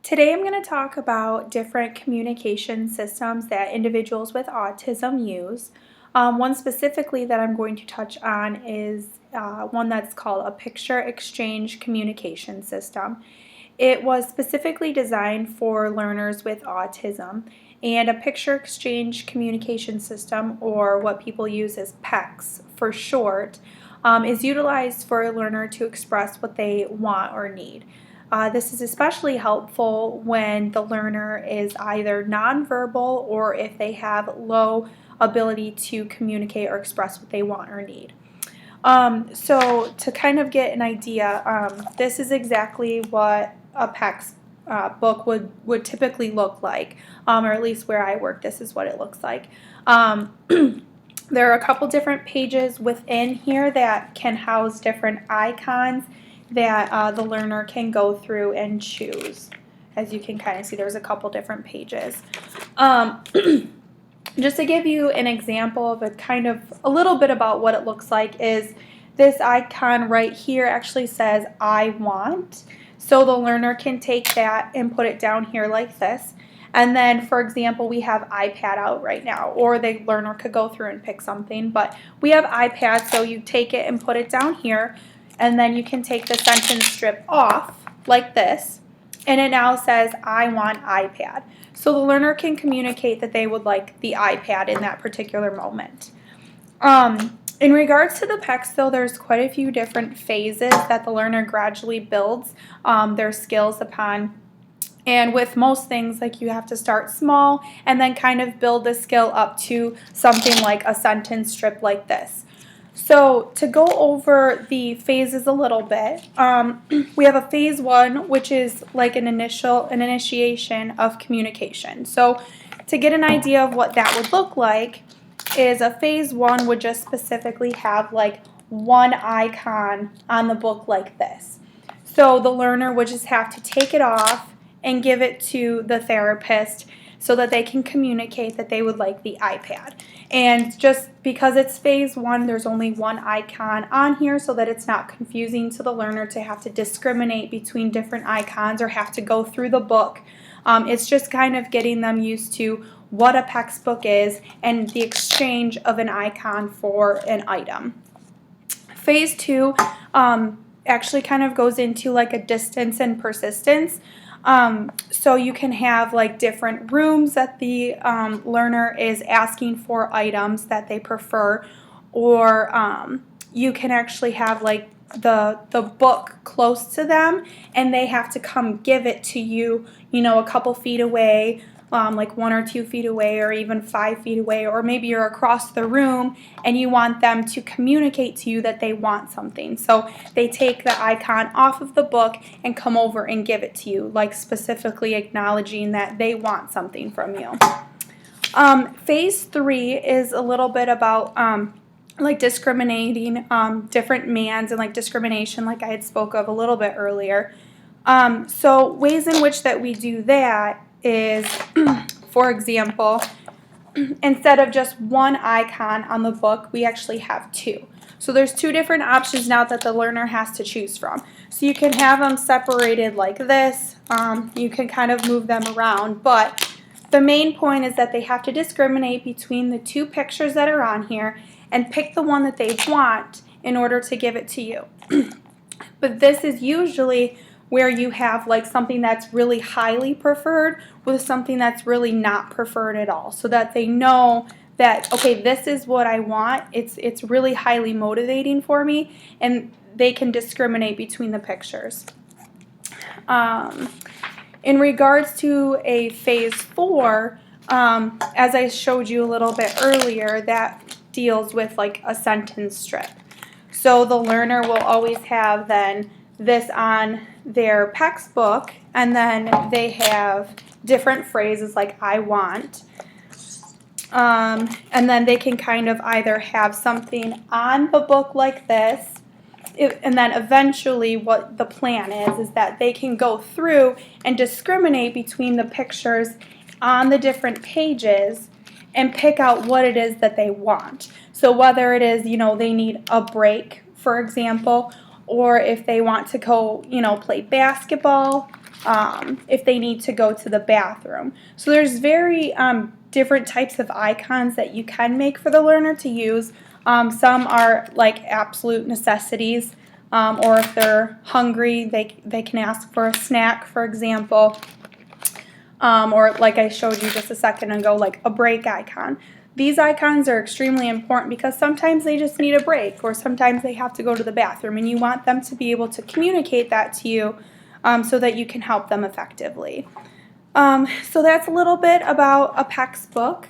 Today I'm going to talk about different communication systems that individuals with autism use. One specifically that I'm going to touch on is one that's called a picture exchange communication system. It was specifically designed for learners with autism, and a picture exchange communication system, or what people use as PECS for short, is utilized for a learner to express what they want or need. This is especially helpful when the learner is either nonverbal or if they have low ability to communicate or express what they want or need. So to kind of get an idea, this is exactly what a PECS book would typically look like, or at least where I work, this is what it looks like. There are a couple different pages within here that can house different icons that the learner can go through and choose. As you can kind of see, there's a couple different pages. Just to give you an example of a little bit about what it looks like is this icon right here actually says I want. So the learner can take that and put it down here like this. And then, for example, we have iPad out right now, or the learner could go through and pick something, but we have iPad, so you take it and put it down here, and then you can take the sentence strip off like this, and it now says I want iPad. So the learner can communicate that they would like the iPad in that particular moment. In regards to the PECS, though, there's quite a few different phases that the learner gradually builds their skills upon. And with most things, like, you have to start small and then kind of build the skill up to something like a sentence strip like this. So to go over the phases a little bit, we have a phase 1, which is like an initiation of communication. So to get an idea of what that would look like, is a phase 1 would just specifically have like one icon on the book like this. So the learner would just have to take it off and give it to the therapist so that they can communicate that they would like the iPad. And just because it's phase 1, there's only one icon on here so that it's not confusing to the learner to have to discriminate between different icons or have to go through the book. It's just kind of getting them used to what a PECS book is and the exchange of an icon for an item. Phase 2 actually kind of goes into like a distance and persistence. So you can have like different rooms that the learner is asking for items that they prefer, or you can actually have like the book close to them and they have to come give it to you, a couple feet away, like 1 or 2 feet away, or even 5 feet away, or maybe you're across the room and you want them to communicate to you that they want something. So they take the icon off of the book and come over and give it to you, like specifically acknowledging that they want something from you. Phase 3 is a little bit about like discriminating different mands and like discrimination, like I had spoke of a little bit earlier. So ways in which that we do that is, for example, instead of just one icon on the book, we actually have 2. So there's 2 different options now that the learner has to choose from. So you can have them separated like this. You can kind of move them around, but the main point is that they have to discriminate between the 2 pictures that are on here and pick the one that they want in order to give it to you. But this is usually where you have like something that's really highly preferred with something that's really not preferred at all, so that they know that, okay, this is what I want, it's really highly motivating for me, and they can discriminate between the pictures. In regards to a phase 4, as I showed you a little bit earlier, that deals with like a sentence strip. So the learner will always have then this on their PECS book, and then they have different phrases like I want, and then they can kind of either have something on the book like this, and then eventually what the plan is that they can go through and discriminate between the pictures on the different pages and pick out what it is that they want. So whether it is, they need a break, for example, or if they want to go, play basketball, if they need to go to the bathroom. So there's very different types of icons that you can make for the learner to use. Some are like absolute necessities, or if they're hungry, they can ask for a snack, for example. Or like I showed you just a second ago, like a break icon. These icons are extremely important because sometimes they just need a break, or sometimes they have to go to the bathroom, and you want them to be able to communicate that to you so that you can help them effectively. So that's a little bit about a PECS book.